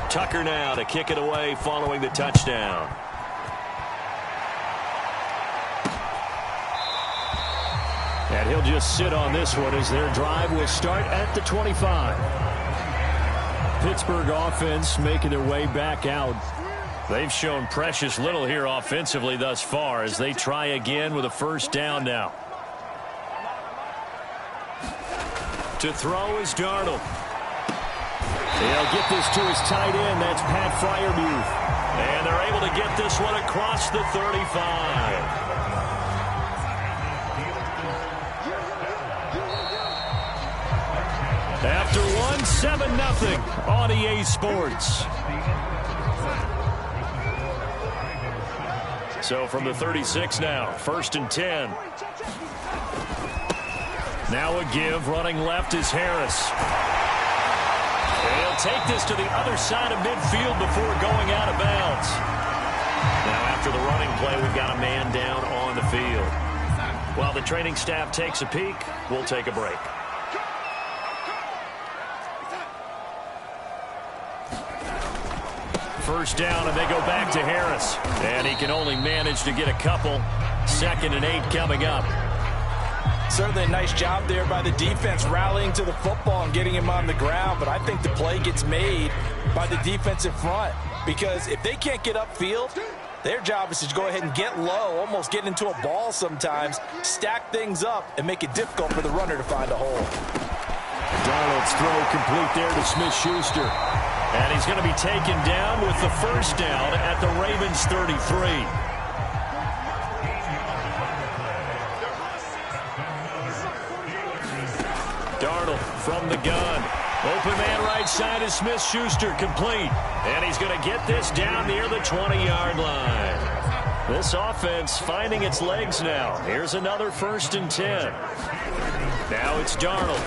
Tucker now to kick it away following the touchdown. And he'll just sit on this one as their drive will start at the 25. Pittsburgh offense making their way back out. They've shown precious little here offensively thus far as they try again with a first down now. To throw is Darnold. They'll get this to his tight end. That's Pat Freiermuth. And they're able to get this one across the 35. After one, 7-0 on EA Sports. So from the 36 now, 1st and 10. Now a give, running left is Harris. He'll take this to the other side of midfield before going out of bounds. Now after the running play, we've got a man down on the field. While the training staff takes a peek, we'll take a break. First down, and they go back to Harris. And he can only manage to get a couple. 2nd and 8 coming up. Certainly a nice job there by the defense rallying to the football and getting him on the ground. But I think the play gets made by the defensive front. Because if they can't get upfield, their job is to go ahead and get low, almost get into a ball sometimes, stack things up, and make it difficult for the runner to find a hole. Darnold's throw complete there to Smith-Schuster. And he's going to be taken down with the first down at the Ravens 33. Darnold from the gun. Open man right side is Smith-Schuster, complete. And he's going to get this down near the 20-yard line. This offense finding its legs now. Here's another 1st and 10. Now it's Darnold.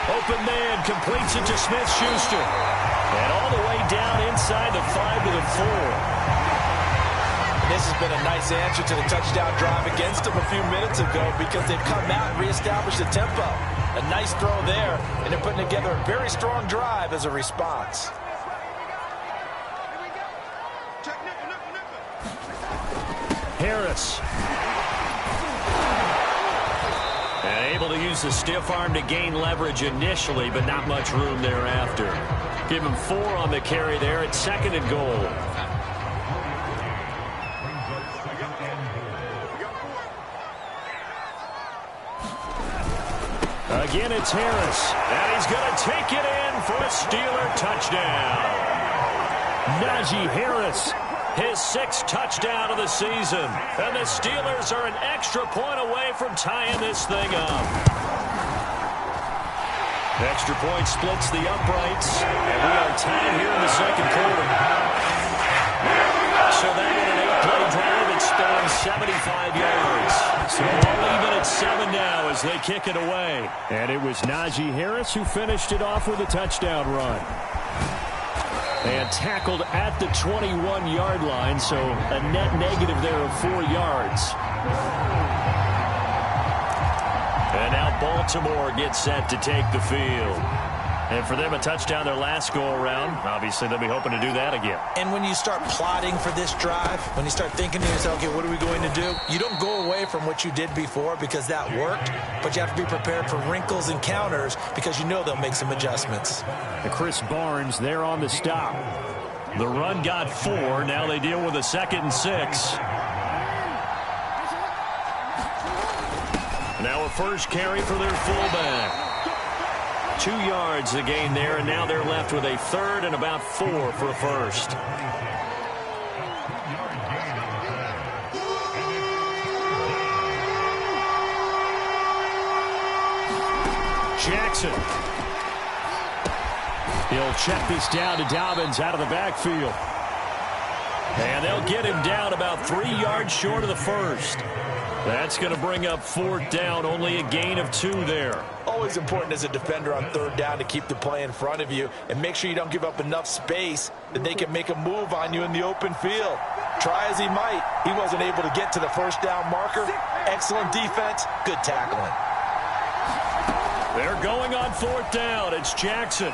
Open man completes it to Smith-Schuster. And all the way down inside the 5 to the 4. This has been a nice answer to the touchdown drive against them a few minutes ago because they've come out and reestablished the tempo. A nice throw there, and they're putting together a very strong drive as a response. Harris. And able to use the stiff arm to gain leverage initially, but not much room thereafter. Give him 4 on the carry there at 2nd and goal. Again, it's Harris. And he's going to take it in for a Steeler touchdown. Najee Harris, his 6th touchdown of the season. And the Steelers are an extra point away from tying this thing up. Extra point splits the uprights. And we are tied here in the 2nd quarter. So that in an 8-play drive, it spans 75 yards. So we'll leave it at 7 now as they kick it away. And it was Najee Harris who finished it off with a touchdown run. And tackled at the 21-yard line, so a net negative there of 4 yards. And now Baltimore gets set to take the field. And for them, a touchdown their last go-around. Obviously, they'll be hoping to do that again. And when you start plotting for this drive, when you start thinking to yourself, okay, what are we going to do? You don't go away from what you did before because that worked, but you have to be prepared for wrinkles and counters because you know they'll make some adjustments. And Chris Barnes there on the stop. The run got 4. Now they deal with a 2nd and 6. Now a first carry for their fullback. 2 yards the gain there, and now they're left with a 3rd and about 4 for a first. Jackson. He'll check this down to Dobbins out of the backfield. And they'll get him down about 3 yards short of the first. That's going to bring up 4th down, only a gain of 2 there. Always important as a defender on 3rd down to keep the play in front of you and make sure you don't give up enough space that they can make a move on you in the open field. Try as he might, he wasn't able to get to the first down marker. Excellent defense, good tackling. They're going on 4th down. It's Jackson.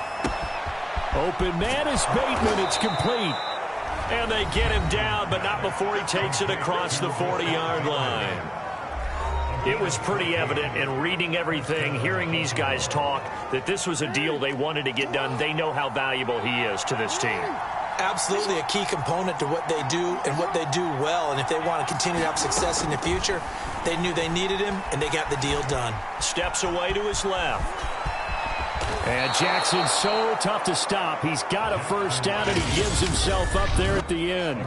Open man is Bateman. It's complete. And they get him down, but not before he takes it across the 40-yard line. It was pretty evident in reading everything, hearing these guys talk, that this was a deal they wanted to get done. They know how valuable he is to this team. Absolutely a key component to what they do and what they do well. And if they want to continue to have success in the future, they knew they needed him, and they got the deal done. Steps away to his left. And Jackson's so tough to stop. He's got a first down, and he gives himself up there at the end.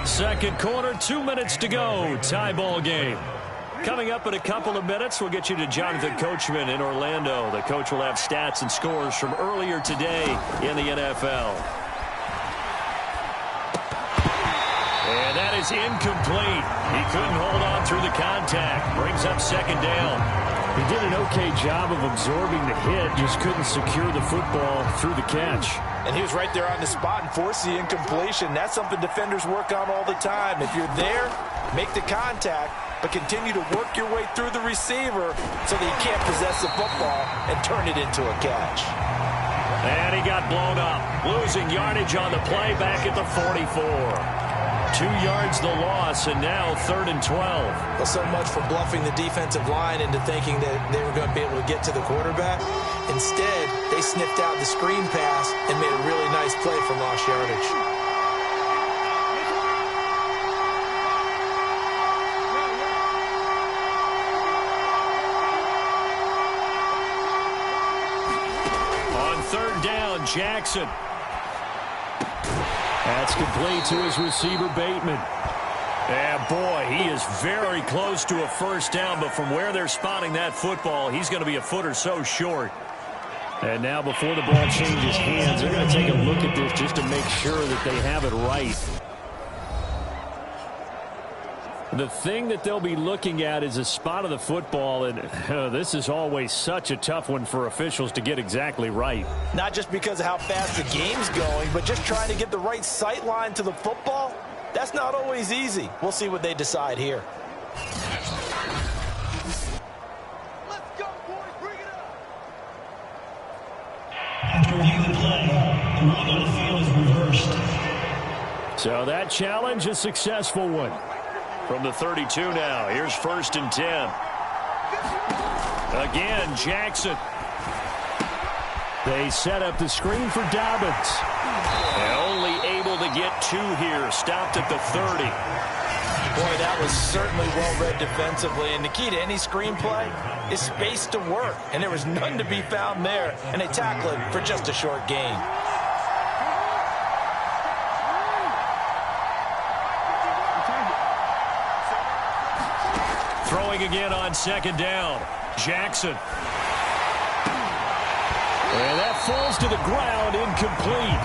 Second quarter, 2 minutes to go. Tie ball game. Coming up in a couple of minutes, we'll get you to Jonathan Coachman in Orlando. The coach will have stats and scores from earlier today in the NFL. And that is incomplete. He couldn't hold on through the contact. Brings up second down. He did an okay job of absorbing the hit, just couldn't secure the football through the catch. And he was right there on the spot and forced the incompletion. That's something defenders work on all the time. If you're there, make the contact, but continue to work your way through the receiver so that he can't possess the football and turn it into a catch. And he got blown up, losing yardage on the play back at the 44. 2 yards the loss, and now 3rd and 12. Well, so much for bluffing the defensive line into thinking that they were going to be able to get to the quarterback. Instead, they sniffed out the screen pass and made a really nice play for lost yardage. On 3rd down, Jackson. That's complete to his receiver, Bateman. And boy, he is very close to a first down, but from where they're spotting that football, he's going to be a foot or so short. And now before the ball changes hands, they're going to take a look at this just to make sure that they have it right. The thing that they'll be looking at is a spot of the football, and this is always such a tough one for officials to get exactly right. Not just because of how fast the game's going, but just trying to get the right sight line to the football. That's not always easy. We'll see what they decide here. Let's go, boys. Bring it up. After reviewing the play, the rule on the field is reversed. So that challenge, a successful one. From the 32 now, here's 1st and 10. Again, Jackson. They set up the screen for Dobbins. And only able to get 2 here, stopped at the 30. Boy, that was certainly well-read defensively, and the key to any screenplay is space to work, and there was none to be found there, and they tackle it for just a short gain. Throwing again on 2nd down. Jackson. And that falls to the ground, incomplete.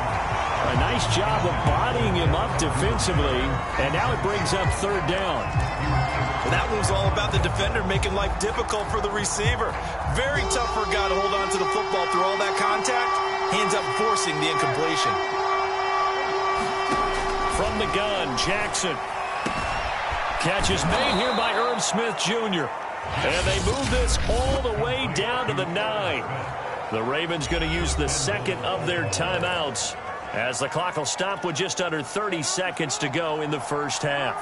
A nice job of bodying him up defensively, and now it brings up 3rd down. Well, that was all about the defender making life difficult for the receiver. Very tough for a guy to hold on to the football through all that contact. He ends up forcing the incompletion. From the gun, Jackson. Catch is made here by Irv Smith Jr. And they move this all the way down to the 9. The Ravens going to use the 2nd of their timeouts as the clock will stop with just under 30 seconds to go in the first half.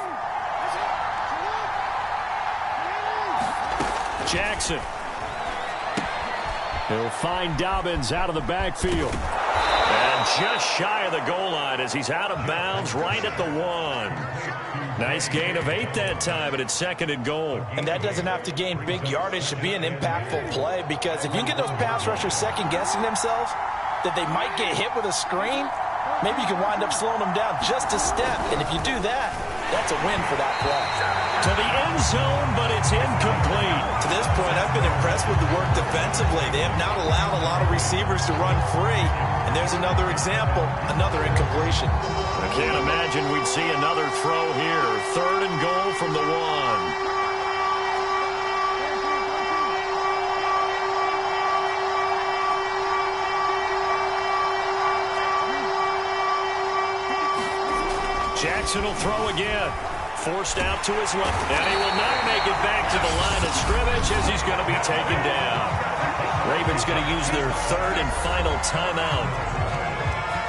Jackson. He'll find Dobbins out of the backfield. And just shy of the goal line as he's out of bounds right at the 1. Nice gain of 8 that time, but it's 2nd and goal. And that doesn't have to gain big yardage to be an impactful play, because if you can get those pass rushers second-guessing themselves that they might get hit with a screen, maybe you can wind up slowing them down just a step. And if you do that, that's a win for that play. To the end zone, but it's incomplete. To this point, I've been impressed with the work defensively. They have not allowed a lot of receivers to run free. And there's another example, another incompletion. I can't imagine we'd see another throw here. 3rd and goal from the 1. Jackson will throw again. Forced out to his left. And he will not make it back to the line of scrimmage as he's going to be taken down. Ravens going to use their third and final timeout,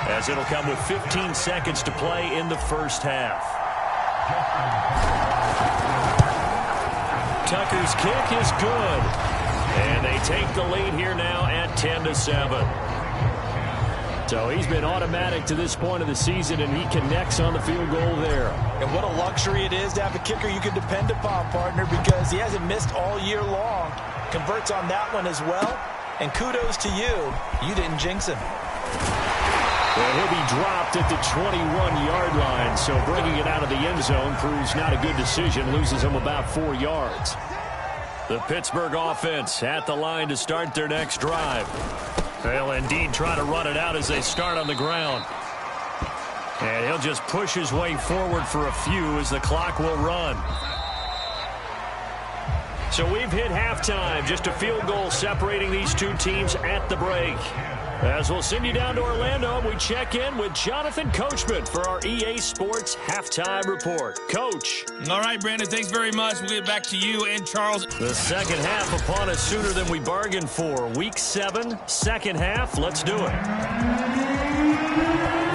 as it'll come with 15 seconds to play in the first half. Tucker's kick is good. And they take the lead here now at 10-7. So he's been automatic to this point of the season, and he connects on the field goal there. And what a luxury it is to have a kicker you can depend upon, partner, because he hasn't missed all year long. Converts on that one as well. And kudos to you. You didn't jinx him. Well, he'll be dropped at the 21-yard line, so bringing it out of the end zone proves not a good decision. Loses him about 4 yards. The Pittsburgh offense at the line to start their next drive. They'll indeed try to run it out as they start on the ground. And he'll just push his way forward for a few as the clock will run. So we've hit halftime. Just a field goal separating these two teams at the break. As we'll send you down to Orlando, we check in with Jonathan Coachman for our EA Sports Halftime Report. Coach. All right, Brandon, thanks very much. We'll get back to you and Charles. The second half upon us sooner than we bargained for. Week 7, second half. Let's do it.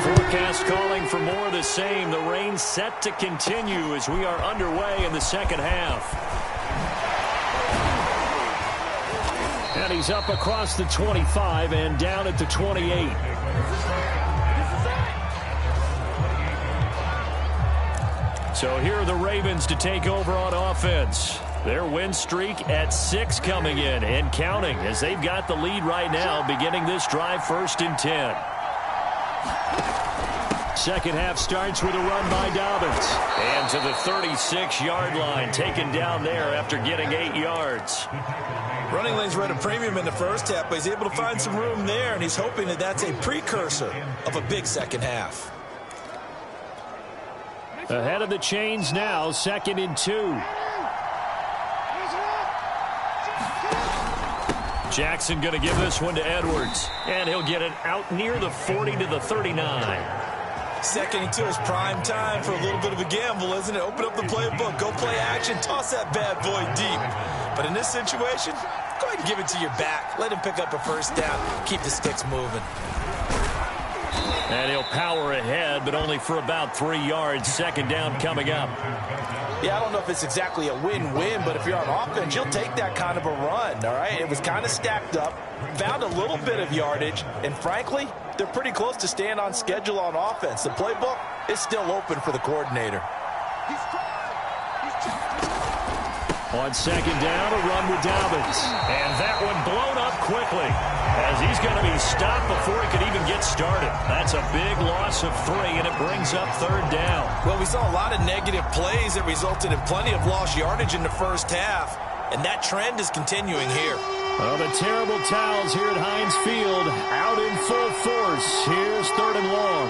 Forecast calling for more of the same. The rain set to continue as we are underway in the second half. And he's up across the 25 and down at the 28. So here are the Ravens to take over on offense. Their win streak at 6 coming in and counting as they've got the lead right now beginning this drive 1st and 10. Second half starts with a run by Dobbins. And to the 36-yard line, taken down there after getting 8 yards. Running lanes were at a premium in the first half, but he's able to find some room there, and he's hoping that that's a precursor of a big second half. Ahead of the chains now, 2nd and 2. Jackson going to give this one to Edwards, and he'll get it out near the 40 to the 39. 2nd and 2 is prime time for a little bit of a gamble, isn't it? Open up the playbook, go play action, toss that bad boy deep. But in this situation, go ahead and give it to your back. Let him pick up a first down. Keep the sticks moving. And he'll power ahead, but only for about 3 yards. Second down coming up. Yeah, I don't know if it's exactly a win-win, but if you're on offense, you'll take that kind of a run, all right? It was kind of stacked up, found a little bit of yardage, and frankly, they're pretty close to staying on schedule on offense. The playbook is still open for the coordinator. On second down, a run with Dobbins. And that one blown up quickly as he's going to be stopped before he could even get started. That's a big loss of 3, and it brings up 3rd down. Well, we saw a lot of negative plays that resulted in plenty of lost yardage in the first half, and that trend is continuing here. Well, the terrible towels here at Heinz Field out in full force. Here's 3rd and long.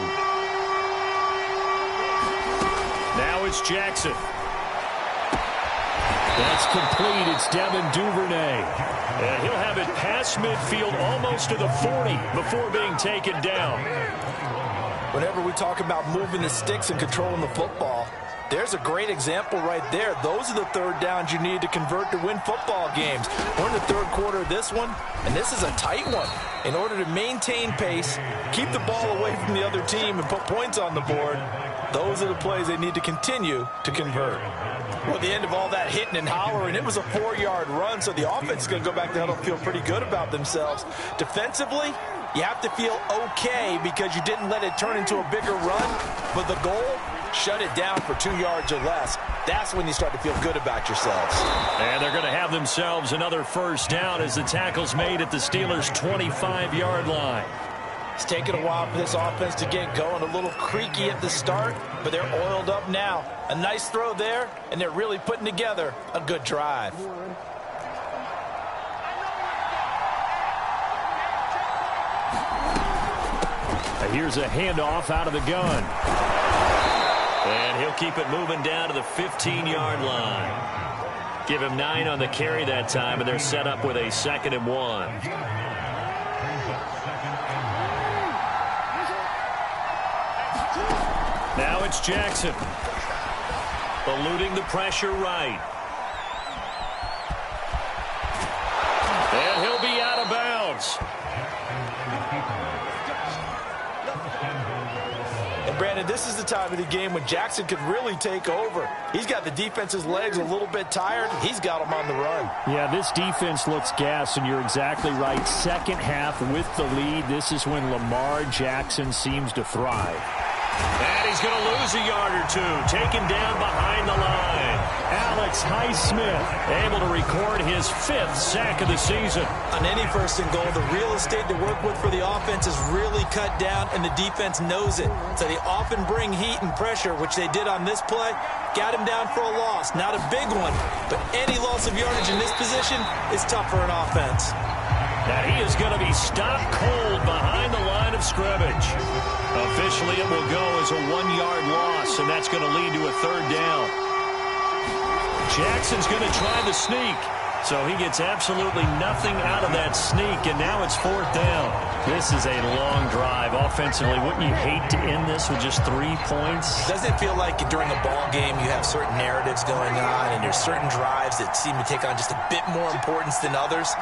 Now it's Jackson. That's complete. It's Devin Duvernay. And he'll have it past midfield almost to the 40 before being taken down. Whenever we talk about moving the sticks and controlling the football, there's a great example right there. Those are the 3rd downs you need to convert to win football games. We're in the 3rd quarter of this one, and this is a tight one. In order to maintain pace, keep the ball away from the other team, and put points on the board, those are the plays they need to continue to convert. Well, at the end of all that hitting and hollering, it was a 4-yard run, so the offense is going to go back to huddle and feel pretty good about themselves. Defensively, you have to feel okay because you didn't let it turn into a bigger run, but the goal, shut it down for 2 yards or less. That's when you start to feel good about yourselves. And they're going to have themselves another first down as the tackle's made at the Steelers' 25-yard line. It's taken a while for this offense to get going. A little creaky at the start, but they're oiled up now. A nice throw there, and they're really putting together a good drive. Here's a handoff out of the gun. And he'll keep it moving down to the 15-yard line. Give him 9 on the carry that time, and they're set up with a 2nd and 1. Now it's Jackson. Eluding the pressure right. And he'll be out of bounds. yards. And Brandon, this is the time of the game when Jackson could really take over. He's got the defense's legs a little bit tired. He's got them on the run. Yeah, this defense looks gassed, and you're exactly right. Second half with the lead, this is when Lamar Jackson seems to thrive. And he's going to lose a yard or two, taken down behind the line. Alex Highsmith able to record his 5th sack of the season. On any first and goal, the real estate to work with for the offense is really cut down, and the defense knows it. So they often bring heat and pressure, which they did on this play. Got him down for a loss. Not a big one, but any loss of yardage in this position is tough for an offense. Now he is going to be stopped cold behind the line of scrimmage. Officially, it will go as a 1-yard loss, and that's going to lead to a 3rd down. Jackson's going to try the sneak, so he gets absolutely nothing out of that sneak, and now it's 4th down. This is a long drive offensively. Wouldn't you hate to end this with just 3 points? Doesn't it feel like during a ball game you have certain narratives going on, and there's certain drives that seem to take on just a bit more importance than others?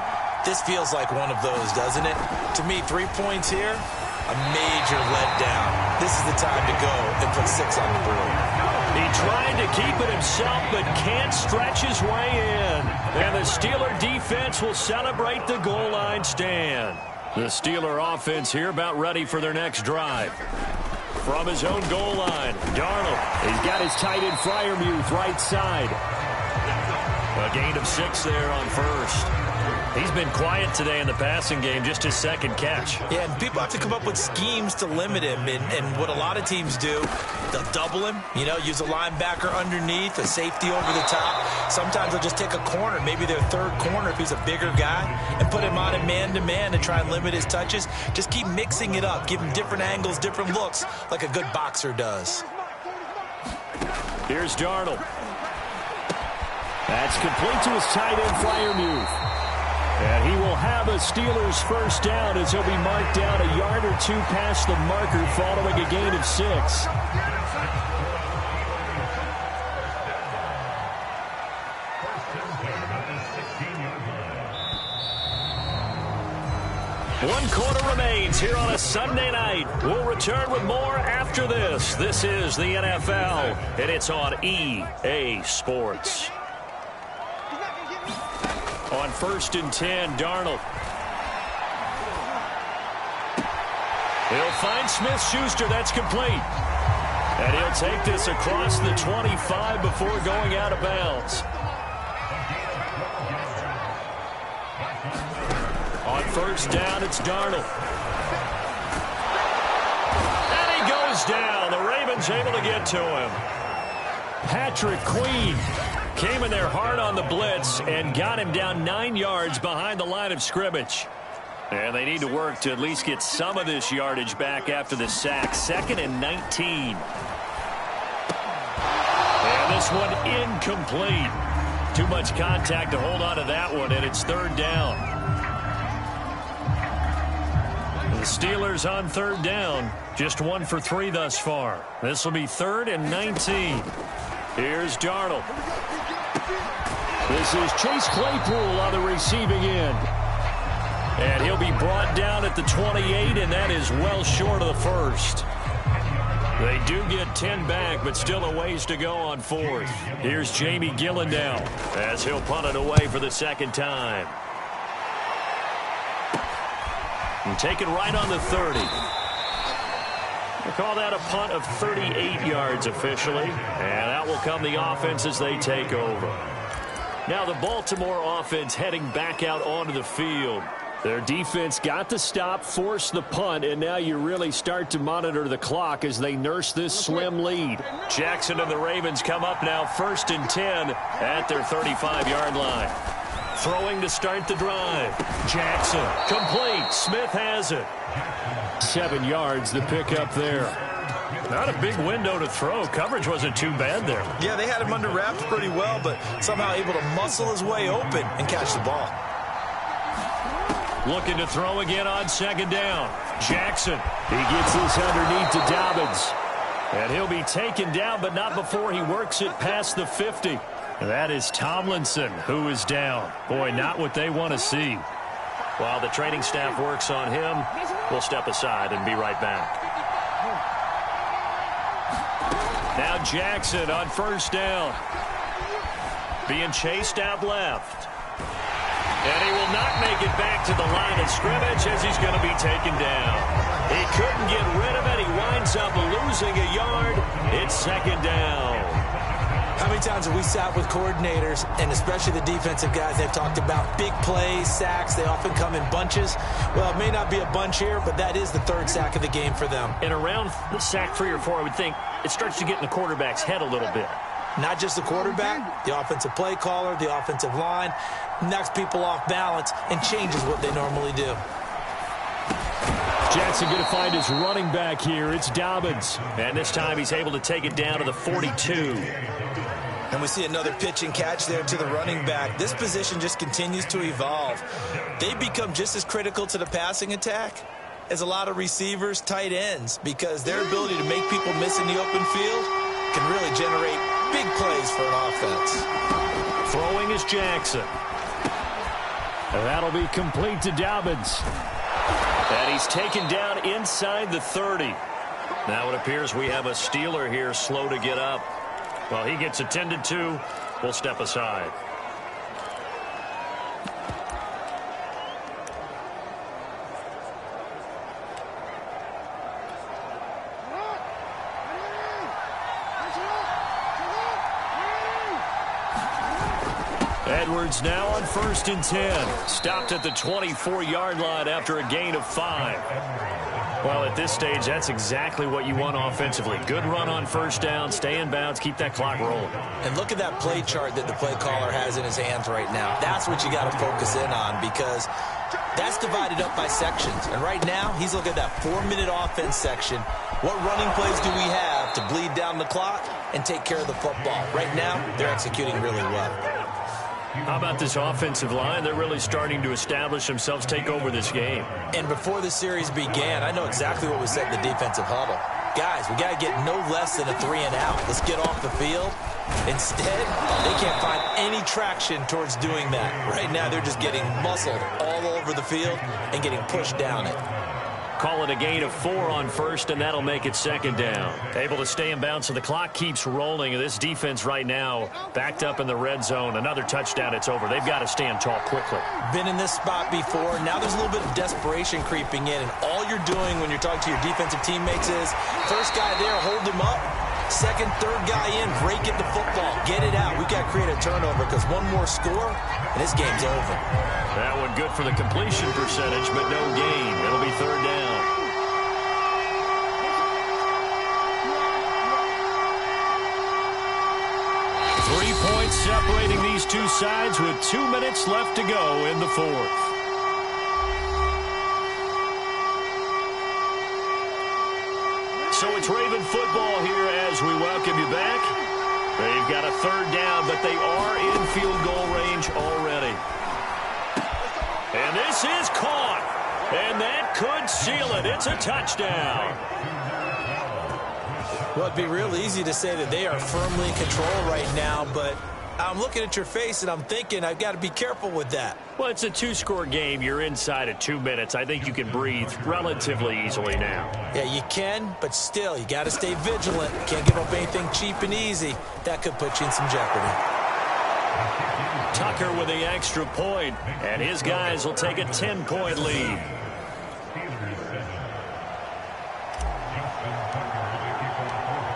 This feels like one of those, doesn't it? To me, 3 points here, a major letdown. This is the time to go and put 6 on the board. He tried to keep it himself, but can't stretch his way in. And the Steeler defense will celebrate the goal line stand. The Steeler offense here about ready for their next drive. From his own goal line, Darnold. He's got his tight end Freiermuth right side. A gain of 6 there on first. He's been quiet today in the passing game, just his 2nd catch. Yeah, and people have to come up with schemes to limit him. And what a lot of teams do, they'll double him, use a linebacker underneath, a safety over the top. Sometimes they'll just take a corner, maybe their 3rd corner if he's a bigger guy, and put him on a man-to-man to try and limit his touches. Just keep mixing it up, give him different angles, different looks, like a good boxer does. Here's Darnold. That's complete to his tight end, Freiermuth. And he will have a Steelers 1st down as he'll be marked down a yard or 2 past the marker following a gain of 6. One quarter remains here on a Sunday night. We'll return with more after this. This is the NFL, and it's on EA Sports. On 1st and 10, Darnold. He'll find Smith-Schuster. That's complete. And he'll take this across the 25 before going out of bounds. On 1st down, it's Darnold. And he goes down. The Ravens able to get to him. Patrick Queen came in there hard on the blitz and got him down 9 yards behind the line of scrimmage. And they need to work to at least get some of this yardage back after the sack. 2nd and 19. And this one incomplete. Too much contact to hold on to that one, and it's 3rd down. The Steelers on 3rd down. Just 1 for 3 thus far. This will be 3rd and 19. Here's Darnold. This is Chase Claypool on the receiving end. And he'll be brought down at the 28, and that is well short of the 1st. They do get 10 back, but still a ways to go on 4th. Here's Jamie Gillen now as he'll punt it away for the 2nd time. And taken right on the 30. We'll call that a punt of 38 yards officially. And out will come the offense as they take over. Now the Baltimore offense heading back out onto the field. Their defense got the stop, forced the punt, and now you really start to monitor the clock as they nurse this slim lead. Jackson and the Ravens come up now 1st and 10 at their 35-yard line. Throwing to start the drive. Jackson, complete. Smith has it. 7 yards, the pickup there. Not a big window to throw. Coverage wasn't too bad there. Yeah, they had him under wraps pretty well, but somehow able to muscle his way open and catch the ball. Looking to throw again on 2nd down. Jackson, he gets this underneath to Dobbins. And he'll be taken down, but not before he works it past the 50. That is Tomlinson, who is down. Boy, not what they want to see. While the training staff works on him, we'll step aside and be right back. Now Jackson on first down. Being chased out left. And he will not make it back to the line of scrimmage as he's going to be taken down. He couldn't get rid of it. He winds up losing a yard. It's second down. How many times have we sat with coordinators, and especially the defensive guys, they've talked about big plays, sacks. They often come in bunches. Well, it may not be a bunch here, but that is the third sack of the game for them. And around the sack 3 or 4, I would think it starts to get in the quarterback's head a little bit. Not just the quarterback, the offensive play caller, the offensive line, knocks people off balance and changes what they normally do. Jackson going to find his running back here. It's Dobbins. And this time he's able to take it down to the 42. And we see another pitch and catch there to the running back. This position just continues to evolve. They become just as critical to the passing attack as a lot of receivers, tight ends, because their ability to make people miss in the open field can really generate big plays for an offense. Throwing is Jackson. And that'll be complete to Dobbins. And he's taken down inside the 30. Now it appears we have a Steeler here slow to get up. Well, he gets attended to. We'll step aside. Edwards now on 1st and 10. Stopped at the 24-yard line after a gain of 5. Well, at this stage, that's exactly what you want offensively. Good run on first down, stay in bounds, keep that clock rolling. And look at that play chart that the play caller has in his hands right now. That's what you got to focus in on, because that's divided up by sections. And right now, he's looking at that 4-minute offense section. What running plays do we have to bleed down the clock and take care of the football? Right now, they're executing really well. How about this offensive line? They're really starting to establish themselves, take over this game. And before the series began, I know exactly what was said in the defensive huddle. Guys, we got to get no less than a 3-and-out. Let's get off the field. Instead, they can't find any traction towards doing that. Right now, they're just getting muscled all over the field and getting pushed down it. Call it a gain of 4 on first, and that'll make it second down. Able to stay in bounds, so the clock keeps rolling. And this defense right now backed up in the red zone. Another touchdown, it's over. They've got to stand tall quickly. Been in this spot before. Now there's a little bit of desperation creeping in. And all you're doing when you're talking to your defensive teammates is, first guy there, hold him up. Second, third guy in, break it the football. Get it out. We've got to create a turnover, because one more score, and this game's over. That one good for the completion percentage, but no gain. It'll be third down. Three points separating these two sides with 2 minutes left to go in the fourth. So it's Raven football here as we welcome you back. They've got a third down, but they are in field goal range already. And this is caught. And that could seal it. It's a touchdown. Well, it'd be real easy to say that they are firmly in control right now, but I'm looking at your face and I'm thinking I've got to be careful with that. Well, it's a 2-score game. You're inside of 2 minutes. I think you can breathe relatively easily now. Yeah, you can, but still, you got to stay vigilant. Can't give up anything cheap and easy. That could put you in some jeopardy. Tucker with the extra point, and his guys will take a 10-point lead.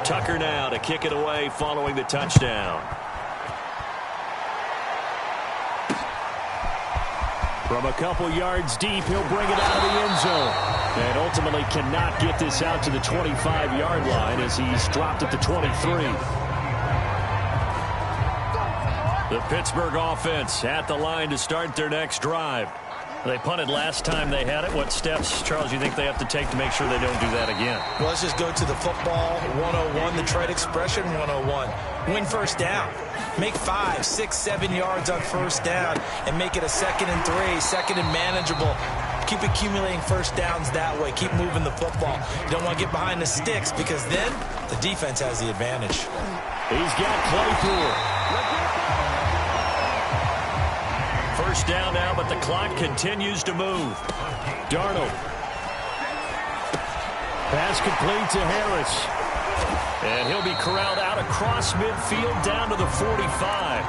Tucker now to kick it away following the touchdown. From a couple yards deep, he'll bring it out of the end zone. And ultimately cannot get this out to the 25-yard line as he's dropped at the 23. The Pittsburgh offense at the line to start their next drive. They punted last time they had it. What steps, Charles, you think they have to take to make sure they don't do that again? Well, let's just go to the football 101, the trade expression 101. Win first down. Make 5, 6, 7 yards on first down and make it a 2nd and 3, second and manageable. Keep accumulating first downs that way. Keep moving the football. You don't want to get behind the sticks, because then the defense has the advantage. He's got Claypool. first down now, but the clock continues to move. Darnold. Pass complete to Harris. And he'll be corralled out across midfield down to the 45.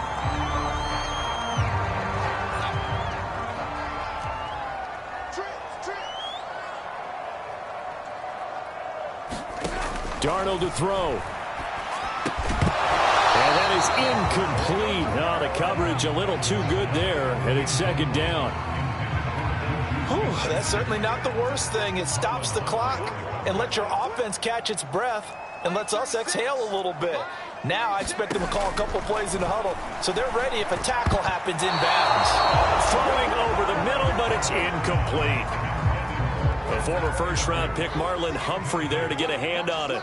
Darnold to throw. And that is incomplete. Oh, the coverage a little too good there, and it's second down. Whew, that's certainly not the worst thing. It stops the clock and lets your offense catch its breath and lets us exhale a little bit. Now I expect them to call a couple plays in the huddle, so they're ready if a tackle happens inbounds. Throwing over the middle, but it's incomplete. A former first-round pick, Marlon Humphrey, there to get a hand on it.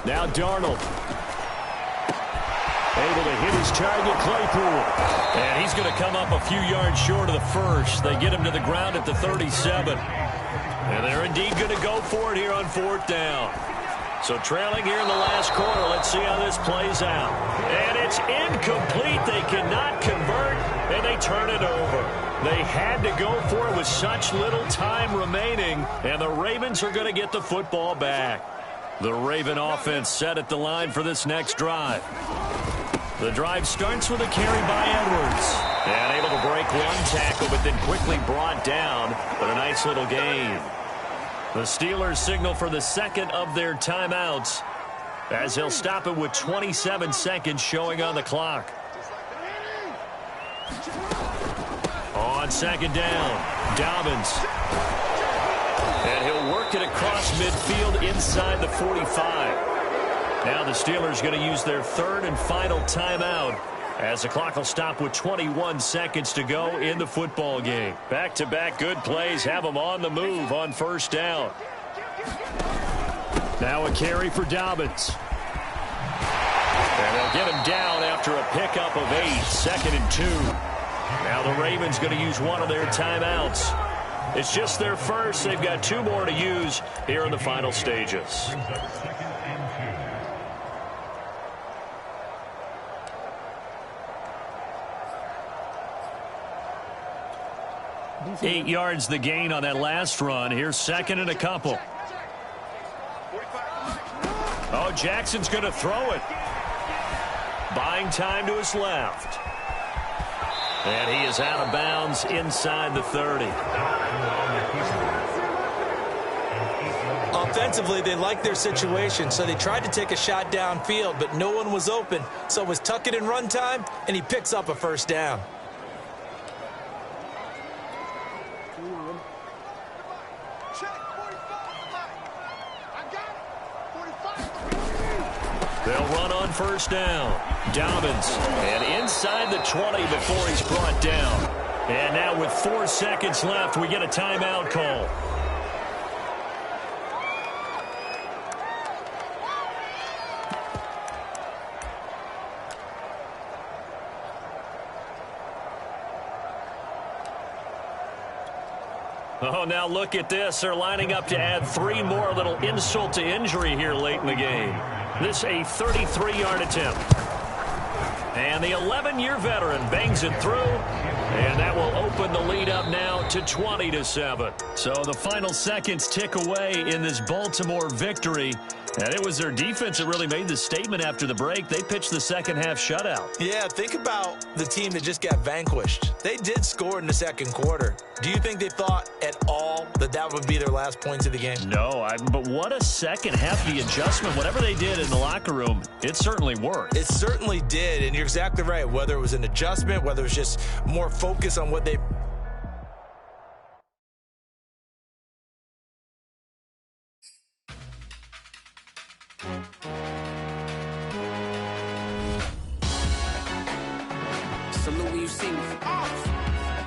Now Darnold. Able to hit his target, Claypool. And he's going to come up a few yards short of the first. They get him to the ground at the 37. And they're indeed going to go for it here on fourth down. So trailing here in the last quarter. Let's see how this plays out. And it's incomplete. They cannot convert, and they turn it over. They had to go for it with such little time remaining, and the Ravens are going to get the football back. The Raven offense set at the line for this next drive. The drive starts with a carry by Edwards. And able to break one tackle, but then quickly brought down. But a nice little gain. The Steelers signal for the second of their timeouts, as they'll stop it with 27 seconds showing on the clock. On second down, Dobbins. And he'll work it across midfield inside the 45. Now the Steelers going to use their third and final timeout, as the clock will stop with 21 seconds to go in the football game. Back-to-back good plays have them on the move on first down. Now a carry for Dobbins. And they'll get him down after a pickup of 8, 2nd and 2. Now the Ravens going to use one of their timeouts. It's just their first. They've got 2 more to use here in the final stages. Eight yards the gain on that last run. Here's second and a couple. Oh, Jackson's going to throw it. Buying time to his left. And he is out of bounds inside the 30. Offensively, they liked their situation, so they tried to take a shot downfield, but no one was open. So it was tuck it in run time, and he picks up a first down. They'll run on first down. Dobbins, and inside the 20 before he's brought down. And now with 4 seconds left, we get a timeout call. Oh, now look at this. They're lining up to add 3 more, a little insult to injury here late in the game. This a 33-yard attempt. And the 11-year veteran bangs it through. And that will open the lead up now to 20-7. So the final seconds tick away in this Baltimore victory. And it was their defense that really made the statement after the break. They pitched the second half shutout. Yeah, think about the team that just got vanquished. They did score in the second quarter. Do you think they thought at all that that would be their last points of the game? No, but what a second half, the adjustment. Whatever they did in the locker room, it certainly worked. It certainly did, and you're exactly right. Whether it was an adjustment, whether it was just more focus on what they... Salute when you see me.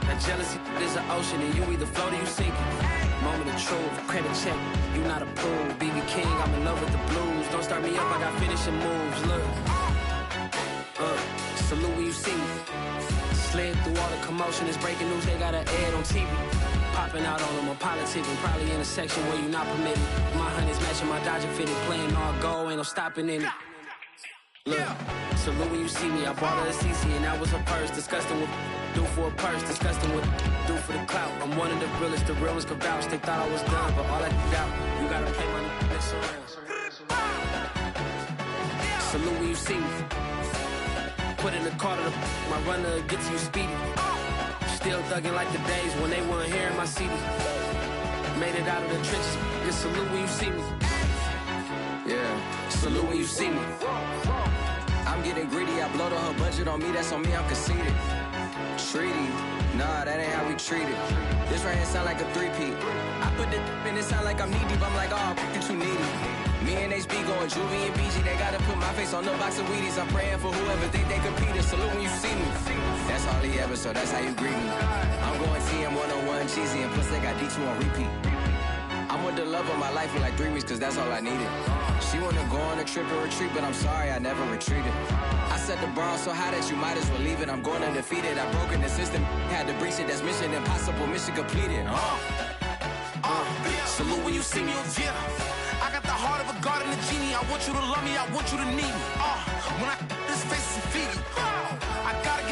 That jealousy is an ocean, and you either float or you sink it. Moment of truth, credit check, you not approved. BB King, I'm in love with the blues. Don't start me up, I got finishing moves. Look, salute when you see me. Slid through all the commotion, it's breaking news, they got an ad on TV. Popping out on them, I'm politicking, probably in a section where you not permitted. My honey's matching my Dodger fitted, playing all goal, ain't no stopping in it. Look. Salute when you see me. I bought her a CC and that was her purse. Disgusting with do for a purse. Disgusting with do for the clout. I'm one of the realest. The real ones could vouch. They thought I was done, but all I could doubt. You gotta pay my next around. Salute when you see me. Put in the car to my runner gets you speedy. Still thugging like the days when they weren't hearing my CD. Made it out of the trenches. Just salute when you see me. Yeah, salute when you see me. I'm getting greedy, I blow the whole budget on me, that's on me, I'm conceited. Treaty, nah, that ain't how we treat it. This right here sound like a three-peat. I put the in it sound like I'm knee-deep, I'm like, oh, you too needy. Me and HB going Juvie and BG, they gotta put my face on the box of Wheaties. I'm praying for whoever think they competed. Salute when you see me. That's all he ever, so that's how you greet me. I'm going TM 101 cheesy, and plus they got D2 on repeat. I'm with the love of my life for like 3 weeks, cause that's all I needed. She wanna go on a trip and retreat, but I'm sorry, I never retreated. I set the bar so high that you might as well leave it. I'm going undefeated, I broken the system, had to breach it. That's mission impossible, mission completed. Salute when you see me, yeah. I got the heart of a god and a genie. I want you to love me, I want you to need me. When I this face is feedy. I gotta